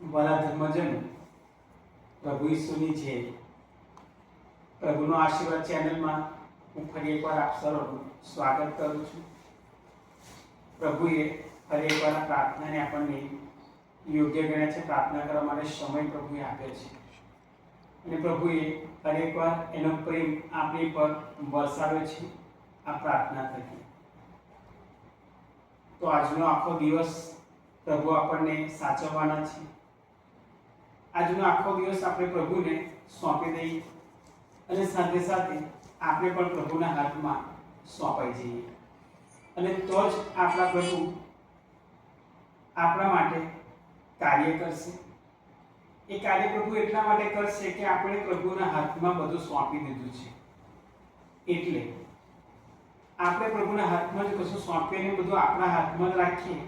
વાલા ધર્મજનો, પ્રભુ ઈસુની જય. પ્રભુનો આશીર્વાદ ચેનલમાં હું ફરી એકવાર આપ સૌનું સ્વાગત કરું છું. પ્રભુએ ફરી એકવાર પ્રાર્થનાને આપણને યોગ્ય ગણ્યા છે. પ્રાર્થના કરવા માટે સમય પ્રભુએ આપ્યો છે અને પ્રભુએ ફરી એકવાર એનો પ્રેમ આપણી પર વરસાવ્યો છે આ પ્રાર્થના થકી. તો આજનો આખો દિવસ પ્રભુ આપણને સાચવવાના છે. આજનો આખો દિવસ આપણે પ્રભુને સોંપી દઈએ અને સાથે સાથે આપણે પણ પ્રભુના હાથમાં સોંપાઈ જઈએ અને તો જ આપણા પ્રભુ આપણા માટે કાર્ય કરશે. એ કાર્ય પ્રભુ એટલા માટે કરશે કે આપણે પ્રભુના હાથમાં બધું સોંપી દીધું છે. એટલે આપણે પ્રભુના હાથમાં જ કશું સોંપીને બધું આપણા હાથમાં જ રાખીએ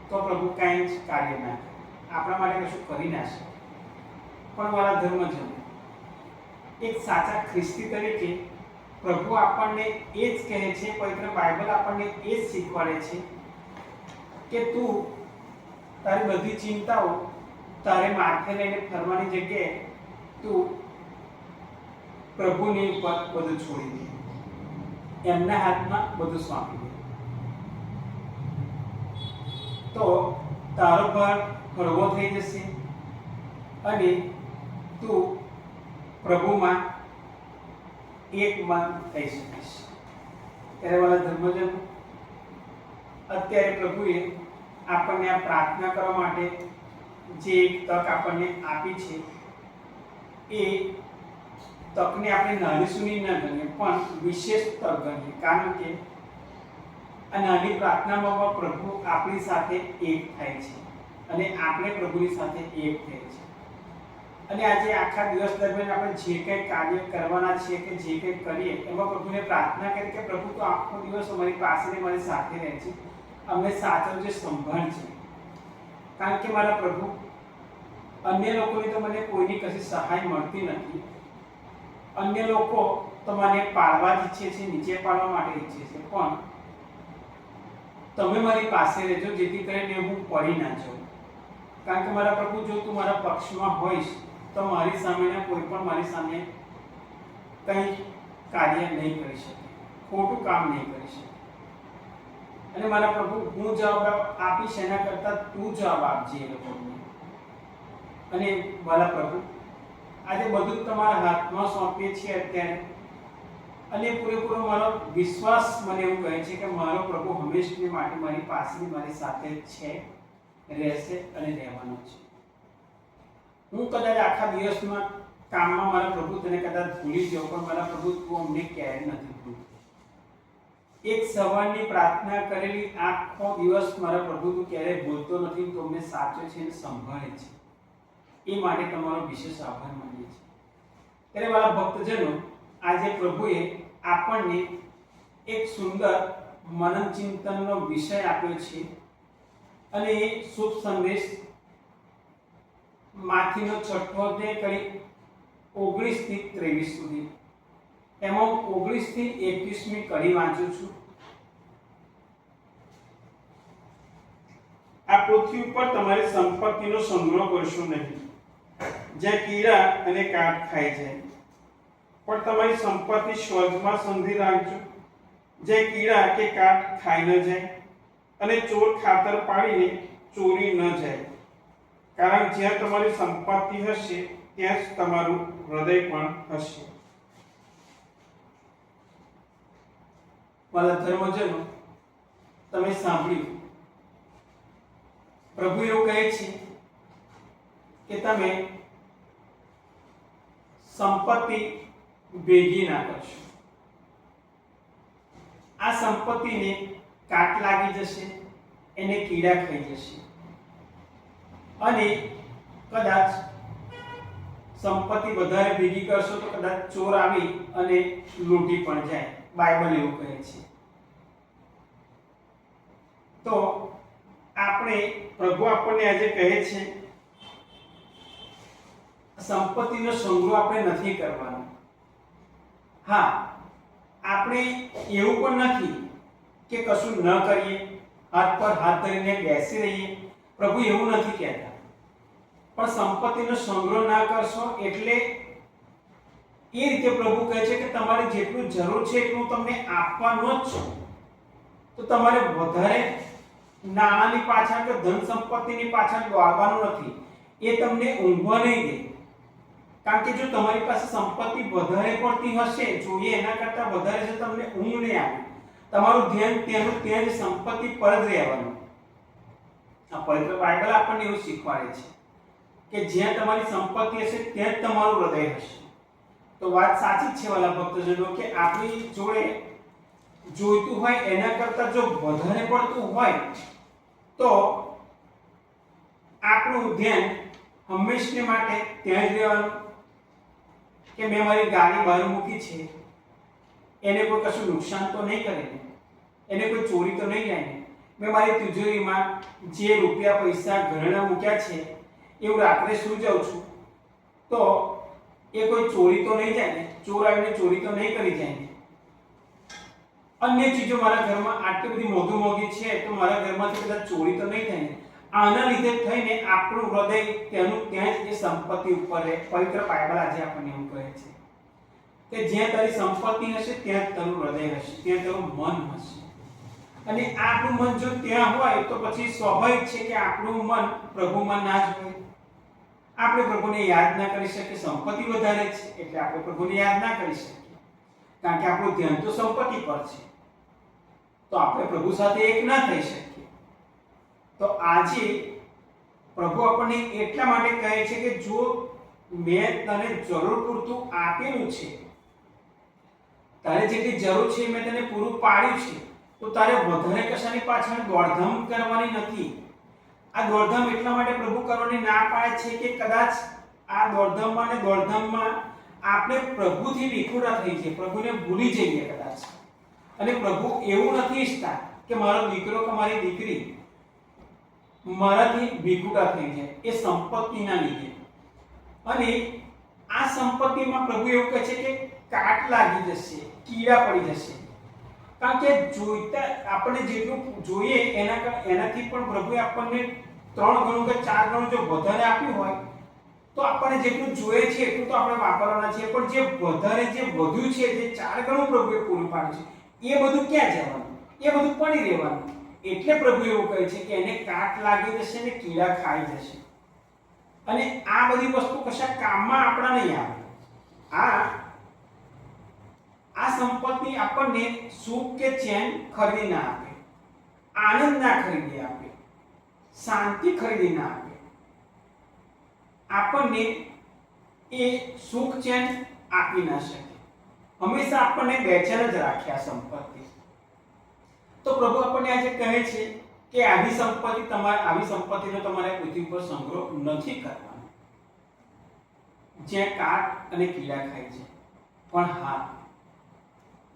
તો પ્રભુ કાંઈ જ કાર્ય ના કરે, આપણા માટે કશું કરી ના શકે. પણ મારા ધર્મજનો, એક સાચા ખ્રિસ્તી તરીકે પ્રભુ આપણને એ જ કહે છે, પવિત્ર બાઇબલ આપણને એ જ શીખવાડે છે કે તું તારી બધી ચિંતાઓ તારે માથે લઈને ફરવાની જગ્યાએ તું પ્રભુની ઉપર બધું છોડી દે, એમના હાથમાં બધું સોંપી દે. તો તારો ભાર હળવો થઈ જશે અને તું પ્રભુમાં એક મન થઈ શકીશ. ત્યારે વાલા ધર્મજનો, અત્યારે પ્રભુએ આપણને આ પ્રાર્થના કરવા માટે જે એક તક આપણને આપી છે એ તકને આપણે નાની સૂની ન ગણીએ પણ વિશેષ તક ગણીએ. કારણ કે આ નાની પ્રાર્થનામાં પ્રભુ આપણી સાથે એક થાય છે અને આપણે પ્રભુની સાથે એક થાય છે. અને આજે આખા દિવસ દરમિયાન આપણે જે કંઈ કાર્ય કરવાના છીએ કે જે કંઈ કરીએ એમાં પ્રભુને પ્રાર્થના કરી કે પ્રભુ તો આખો દિવસ અમારી પાસે ને મારી સાથે રહે છે, અમને સાચવજે, સંભાળજે. કારણ કે મારા પ્રભુ, અન્ય લોકોની તો મને કોઈની કશી સહાય મળતી નથી. અન્ય લોકો તો મને પાળવા જ ઈચ્છે છે, નીચે પાડવા માટે ઈચ્છે છે, પણ તમે મારી પાસે રહેજો જેથી કરીને હું પડી ના જાઉં. કારણ કે મારા પ્રભુ, જો તું મારા પક્ષમાં હોઈશ તો મારી સામેના કોઈ પણ મારી સામે કંઈ કાર્ય નહીં કરી શકે, ખોટું કામ નહીં કરી શકે. અને મારા પ્રભુ, હું જવાબ આપીશ એના કરતાં તું જવાબ આપજે એ લોકોને. અને મારા પ્રભુ, આજે બધું તમારા હાથમાં સોંપીએ છીએ અત્યારે, અને પૂરેપૂરો મારો વિશ્વાસ મને એવું કહે છે કે મારો પ્રભુ હંમેશની માટે મારી પાસે, મારી સાથે છે, રહેશે અને રહેવાનો છે. હું કદાચ આખા દિવસમાં કામમાં મારા પ્રભુ તને કદાચ ભૂલી જાઉં, પણ મારા પ્રભુ તું અમને ક્યારેય નથી ભૂલતો. એક સવારની પ્રાર્થના કરેલી આખો દિવસ મારા પ્રભુ તું ક્યારેય ભૂલતો નથી, તું અમને સાચવે છે અને સંભાળે છે. એ માટે તમારો વિશેષ આભાર માનીએ છીએ. ત્યારે મારા ભક્તજનો, આજે પ્રભુએ આપણને એક સુંદર મનન ચિંતનનો વિષય આપ્યો છે અને એ શુભ સંદેશ માથીનો 6થો અધ્યાય કરી 19 થી 23 સુધી, એમાં 19 થી 21મી કડી વાંચું છું. આ પૃથ્વી ઉપર તમારી સંપત્તિનો સંગ્રહ કરશો નહીં, જ્યાં કીડા અને કાટ ખાઈ જાય, પણ તમારી સંપત્તિ સ્વર્ગમાં સંધી રાખજો, જ્યાં કીડા કે કાટ ખાઈ ન જાય અને ચોર ખાતર પાડીને ચોરી ન જાય. કારણ જ્યાં તમારી સંપત્તિ હશે ત્યાં જ તમારું હૃદય પણ હશે. મારા ધર્મજનો, તમે સાંભળ્યું, પ્રભુ એવું કહે છે કે તમે સંપત્તિ ભેગી ના કરશો. આ સંપત્તિને કાટ લાગી જશે, એને કીડા ખાઈ જશે અને કદાચ સંપત્તિ વધારે ભેગી કરશો તો કદાચ ચોર આવી અને લૂંટી પણ જાય. બાઇબલ એવું કહે છે. તો આપણે, પ્રભુ આપણને આજે કહે છે સંપત્તિનો સંગ્રહ આપણે નથી કરવાનો. હા, આપણે એવું પણ નથી કે કશું ન કરીએ, હાથ પર હાથ ધરીને બેસી રહીએ. પ્રભુ એવું નથી કહેતા. પણ સંપત્તિનો સંગ્રહ ના કરશો એટલે એ રીતે પ્રભુ કહે છે કે તમારે જેટલું જરૂર છે એટલું તમને આપવાનો જ છે. તો તમારે વધારે નાણાંની પાછળ કે ધન સંપત્તિની પાછળ દોડવાનું નથી. એ તમને ઊંઘવા નહીં દે. કારણ કે જો તમારી પાસે સંપત્તિ વધારે પડતી હશે, જોઈએ એના કરતાં વધારે છે, તમને ઊંઘ નહીં આવે. તમારું ધ્યાન ત્યાં જ સંપત્તિ પર જ રહેવાનું. આ પવિત્ર બાઇબલ આપણને એવું શીખવાડે છે કે જ્યાં તમારી સંપત્તિ હશે ત્યાં જ તમારું હૃદય હશે. તો વાત સાચી જ છે વાલા ભક્તજનો કે આપણી જોડે જોઈતું હોય એના કરતાં જો વધારે પડતું હોય તો આપણું ધ્યાન હંમેશને માટે ત્યાં જ રહેવાનું કે મેં મારી ગાડી બહાર મૂકી છે, એને કોઈ કશું નુકસાન તો નહીં કરે ને, એને કોઈ ચોરી તો નહીં જાય ને, મેં મારી તિજોરીમાં જે રૂપિયા પૈસા ઘરેણા મૂક્યા છે એવું રાત્રે સૂઈ જાઉં છું તો એ કોઈ ચોરી તો નહીં જાય ને, ચોર આવીને ચોરી તો નહીં કરી જાય ને. અન્ય ચીજો મારા ઘરમાં આટલી બધી મોંઘી છે તો મારા ઘરમાંથી કદાચ ચોરી તો નહીં થાય ને. આના લીધે થઈને આપણું હૃદય ત્યાં જ એ સંપત્તિ ઉપર રહે. પવિત્ર બાઇબલ આજે આપણને એવું કહે છે કે જ્યાં તારી સંપત્તિ હશે ત્યાં જ તારું હૃદય હશે, ત્યાં તારું મન હશે. અને આપણું મન જો ત્યાં હોય તો પછી સ્વાભાવિક છે કે આપણું મન પ્રભુમાં ના જ હોય. આપણે પ્રભુને યાદ ના કરી શકીએ. સંપત્તિ વધારે છે એટલે આપણે પ્રભુને યાદ ના કરી શકીએ, કારણ કે આપણું ધ્યાન તો સંપત્તિ પર છે. તો આપણે પ્રભુ સાથે એક ના થઈ શકીએ. તો આજે પ્રભુ આપણને એટલા માટે કહે છે કે જો મેં તને જરૂર પૂરતું આપેલું છે, તારે જેટલી જરૂર છે મેં તને પૂરું પાડ્યું છે, તો તારે વધારે કશાની પાછળ દોડધામ કરવાની નથી. આ દોડધામ એટલા માટે પ્રભુ કરવાની ના પાડે છે કે કદાચ આ દોડધામમાં આપણે પ્રભુથી વિખુટા થઈ જઈએ, પ્રભુને ભૂલી જઈએ કદાચ. અને પ્રભુ એવું નથી ઈચ્છતા કે મારો દીકરો કે મારી દીકરી મારાથી વિખુટા થઈ જાય એ સંપત્તિના લીધે. અને આ સંપત્તિમાં પ્રભુ એવું કહે છે કે કાટ લાગી જશે, કીડા પડી જશે. કારણ કે જોઈતા આપણને જેટલું જોઈએ એનાથી પણ પ્રભુએ આપણને 3 ગણું કે 4 ગણું જો વધારે આપ્યું હોય તો આપણને જેટલું જોઈએ છે એટલું તો આપણે વાપરવાના છે. પણ જે વધારે જે વધ્યું છે, જે 4 ગણું પ્રભુએ પૂરું પાડ્યું છે, એ બધું ક્યાં જવાનું? એ બધું પડી રહેવાનું. એટલે પ્રભુ એવું કહે છે કે એને કાટ લાગી જશે ને કીડા ખાઈ જશે. અને આ બધી વસ્તુ કશા કામમાં આપણા નહીં આવે. આ સંપત્તિ આપણને સુખ કે ચેન ખરીદી ના આપે, આનંદ ના ખરીદી આપે, શાંતિ ખરીદી ના આપે. આપણને એ સુખ ચેન આપી ના શકે. હંમેશા આપણને બેચેન જ રાખે આ સંપત્તિ. તો પ્રભુ આપણને આજે કહે છે કે આવી સંપત્તિનો તમારે પૃથ્વી પર સંગ્રહ નથી કરવાનો જ્યાં કાટ અને કીડા ખાય છે. પણ હા,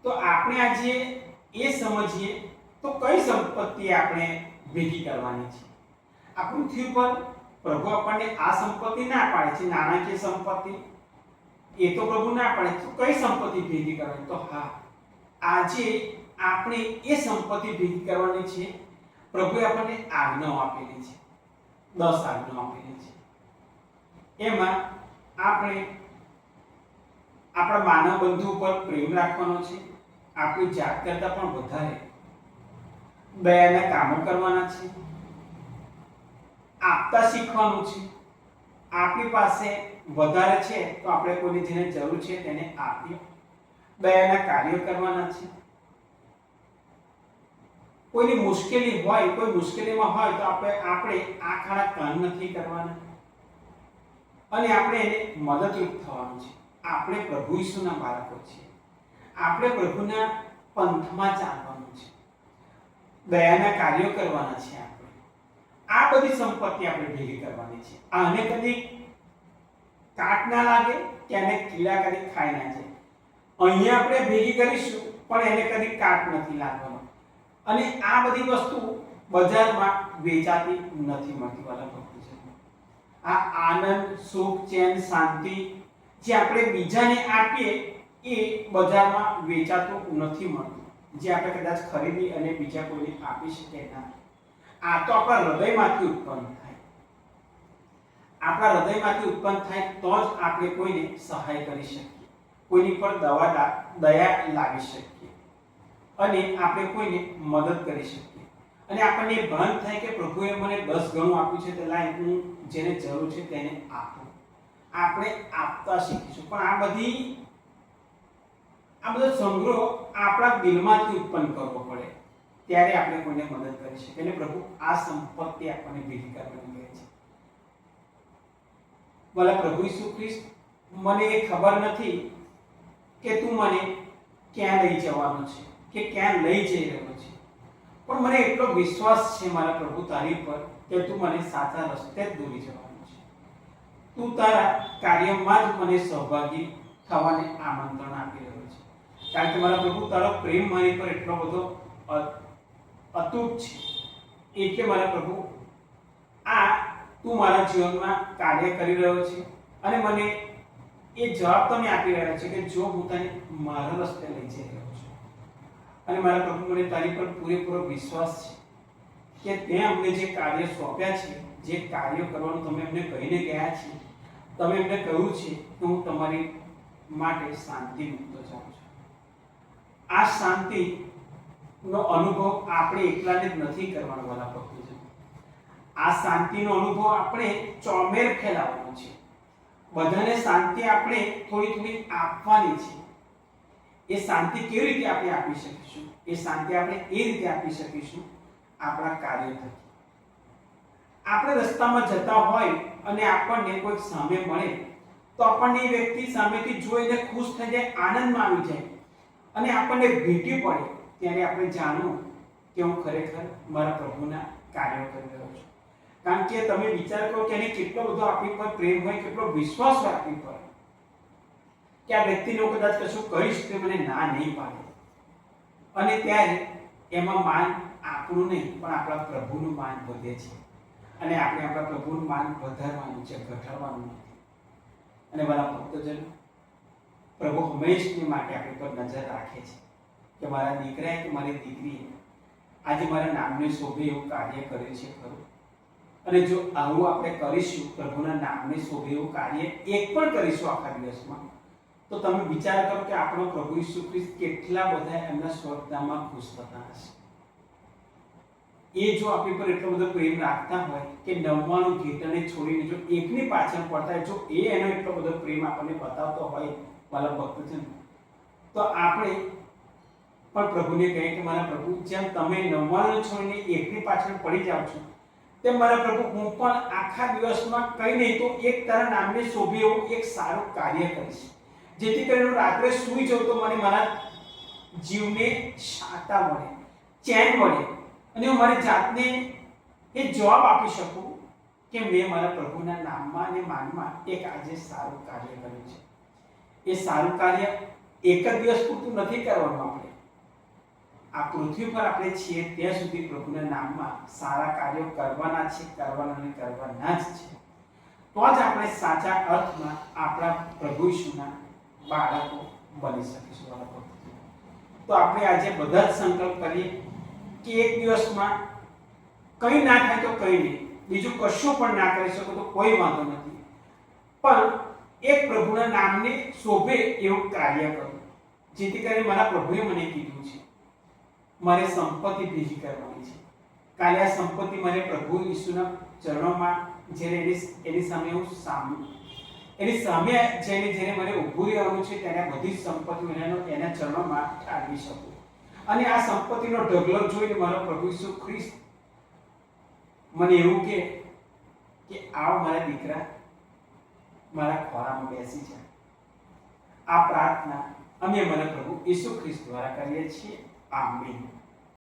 તો આપણે આજે એ સમજીએ તો કઈ સંપત્તિ આપણે ભેગી કરવાની છે. આ પૃથ્વી પર પ્રભુ આપણને આ સંપત્તિ ના પાડે છે, નાણાકીય સંપત્તિ, એ તો પ્રભુ ના પાડે. તો કઈ સંપત્તિ ભેગી કરવાની? તો હા, આજે આપણે એ સંપત્તિ ભેગી કરવાની છે. પ્રભુએ આપણને આજ્ઞાઓ આપેલી છે, 10 આજ્ઞાઓ આપેલી છે. એમાં આપણે આપણા માનવ બંધુ ઉપર પ્રેમ રાખવાનો છે, આપણી જાત કરતાં પણ વધારે દયાના કામો કરવાના છે, આપતા શીખવાનું છે. આપણી પાસે વધારે છે તો આપણે કોઈને જેને જરૂર છે તેને આપીએ. દયાના કાર્યો કરવાના છે. કોઈની મુશ્કેલી હોય, કોઈ મુશ્કેલીમાં હોય તો આપણે આંખના કાન નથી કરવાના અને આપણે એને મદદરૂપ થવાનું છે. આપણે પ્રભુ ઈસુના બાળકો છીએ. આપણે પ્રભુના પંથમાં ચાલવાનું છે. દયાના કાર્યો કરવાના છે. આ બધી સંપત્તિ આપણે ભેગી કરવાની છે. આને કદી કાટ ના લાગે કે આને કીડા કદી ખાઈ ના જાય. અહીંયા આપણે ભેગી કરીશું પણ એને કદી કાટ નથી લાગવાનો. અને આ બધી વસ્તુ બજારમાં વેચાતી નથી મળતી વાલા ભક્તો. આ આનંદ, સુખ, ચેન, શાંતિ જે આપણે બીજાને આપીએ એ બજારમાં વેચાતું નથી મળતું, જે આપણે કદાચ ખરીદી અને બીજા કોઈને આપી શકીએ ના. આ તો આપણા હૃદયમાંથી ઉત્પન્ન થાય. આપણા હૃદયમાંથી ઉત્પન્ન થાય તો જ આપણે કોઈને સહાય કરી શકીએ, કોઈની પર દયા લાવી શકીએ અને આપણે કોઈને મદદ કરી શકીએ. અને આપણને ભાન થાય કે પ્રભુએ મને 10 ગણું આપ્યું છે, તે લાય હું જેને જરૂર છે તેને આપું. આપણે આપતા શીખીશું. પણ આ બધો સંગ્રહ આપણા દિલમાંથી ઉત્પન્ન કરવો પડે, ત્યારે આપણે કોઈને મદદ કરી શકીએ. અને પ્રભુ આ સંપત્તિ આપણને ભેગી કરવાની કહે છે. ભલા પ્રભુ ઈસુ ખ્રિસ્ત, મને એ ખબર નથી કે તું મને ક્યાં લઈ જવાનો છે કે ક્યાં લઈ જઈ રહ્યો છે, પણ મને એટલો વિશ્વાસ છે મારા પ્રભુ તારી પર કે તું મને સાચા રસ્તે જ દોરી જવાનો છે. તું તારા કાર્યમાં જ મને સહભાગી થવાને આમંત્રણ આપી રહ્યો છે. કારણ કે મારા પ્રભુ તારો પ્રેમ મારી પર એટલો બધો અતૂટ છે, એટલે મારા પ્રભુ આ તું મારા જીવનમાં કાર્ય કરી રહ્યો છે અને મને એ જવાબ તમે આપી રહ્યા છે કે જો હું તને મારા રસ્તે લઈ જઈ રહ્યો છું. અને મારા પ્રભુ, મને તારી પર પૂરેપૂરો વિશ્વાસ છે કે તે અમને જે કાર્ય સોંપ્યા છે, જે કાર્ય કરવાનું તમે અમને કહીને ગયા છે, તમે એમને કહ્યું છે કે હું તમારી માટે શાંતિ મૂકતો જાઉં છું. આ શાંતિનો અનુભવ આપણે એકલાને જ નથી કરવાનો વાલા ભક્તજનો. આ શાંતિનો અનુભવ આપણે ચોમેર ફેલાવવાનો છે. બધાને શાંતિ આપણે થોડી થોડી આપવાની છે. એ શાંતિ કેવી રીતે આપણે આપી શકીશું? એ શાંતિ આપણે એ રીતે આપી શકીશું, આપણા કાર્ય થકી. આપણે રસ્તામાં જતા હોય અને આપણને કોઈ સામે મળે તો આપણને એ વ્યક્તિ સામેથી જોઈને ખુશ થઈ જાય, આનંદમાં આવી જાય અને આપણને ભેટી પડે, ત્યારે આપણે જાણવું કે હું ખરેખર મારા પ્રભુના કાર્યો કરી રહ્યો છું. કારણ કે તમે વિચાર કરો કે એને કેટલો બધો આપણી પર પ્રેમ હોય, કેટલો વિશ્વાસ હોય આપણી પર, કે આ વ્યક્તિને હું કદાચ કશું કહીશ તો મને ના નહીં પાડે. અને ત્યારે એમાં માન આપણું નહીં પણ આપણા પ્રભુનું માન વધે છે. અને આપણે આપણા પ્રભુનું માન વધારવાનું છે, ઘટાડવાનું નથી. અને મારા ભક્તજનો, પ્રભુ હંમેશની માટે આપણી પર નજર રાખે છે કે મારા દીકરાએ કે મારી દીકરીએ આજે મારા નામને શોભે એવું કાર્ય કર્યું છે ખરું. અને જો આવું આપણે કરીશું, પ્રભુના નામને શોભે એવું કાર્ય એક પણ કરીશું આખા દિવસમાં, તો તમે વિચાર કરો કે આપણો પ્રભુ ઈસુ ખ્રિસ્ત કેટલા બધા એમના સ્વર્ગધામમાં ખુશ થતા હશે. એ જો આપણી પર એટલો બધો પ્રેમ રાખતા હોય કે 99 ઘેટાને છોડીને જો એકની પાછળ પડતા હોય, જો એ એનો એટલો બધો પ્રેમ આપણને બતાવતો હોય વાલા ભક્તજન, તો આપણે પણ પ્રભુને કહીએ કે મારા પ્રભુ, જેમ તમે 99 છોડીને એકની પાછળ પડી જાઓ છો, તેમ મારા પ્રભુ હું પણ આખા દિવસમાં કંઈ નહીં તો એક તારા નામને શોભે એવું એક સારું કાર્ય કરીશ, જેથી કરીને રાત્રે સૂઈ જાઉં તો મને મારા જીવને શાંતા મળે, ચેન મળે અને હું મારી જાતને એ જવાબ આપી શકું કે મેં મારા પ્રભુના નામમાં અને માનમાં એક આજે સારું કાર્ય કર્યું છે. એ સારું કાર્ય એક જ દિવસ પૂરતું નથી કરવાનું. આપણે આ પૃથ્વી પર આપણે છીએ ત્યાં સુધી પ્રભુના નામમાં સારા કાર્યો કરવાના છે, કરવાના જ છે. તો જ આપણે સાચા અર્થમાં આપણા પ્રભુ ઈસુના બાળકો બની શકીશું. તો આપણે આજે બધા જ સંકલ્પ કરીએ કે એક દિવસમાં કંઈ ના થાય તો કંઈ નહીં, બીજું કશું પણ ના કરી શકો તો કોઈ વાંધો નથી, પણ એક પ્રભુના નામને શોભે એવું કાર્ય કરું, જેથી કરીને મારા પ્રભુએ મને કીધું છે મારે સંપત્તિ ભેગી કરવાની છે. કાલે આ સંપત્તિ મને પ્રભુ ઈસુના ચરણોમાં જ્યારે એની સામે હું એની સામે જઈને મને ઊભું રહેવાનું છે, ત્યારે આ બધી સંપત્તિ એના ચરણોમાં ઠાલવી શકું. અને આ સંપત્તિનો ઢગલો જોઈને મારો પ્રભુ ઈસુ ખ્રિસ્ત મને એવું કે આવ મારા દીકરા, મારા ખોરામાં બેસી જાય. આ પ્રાર્થના અમે મારા પ્રભુ ઈસુ ખ્રિસ્ત દ્વારા કરીએ છીએ. આમીન.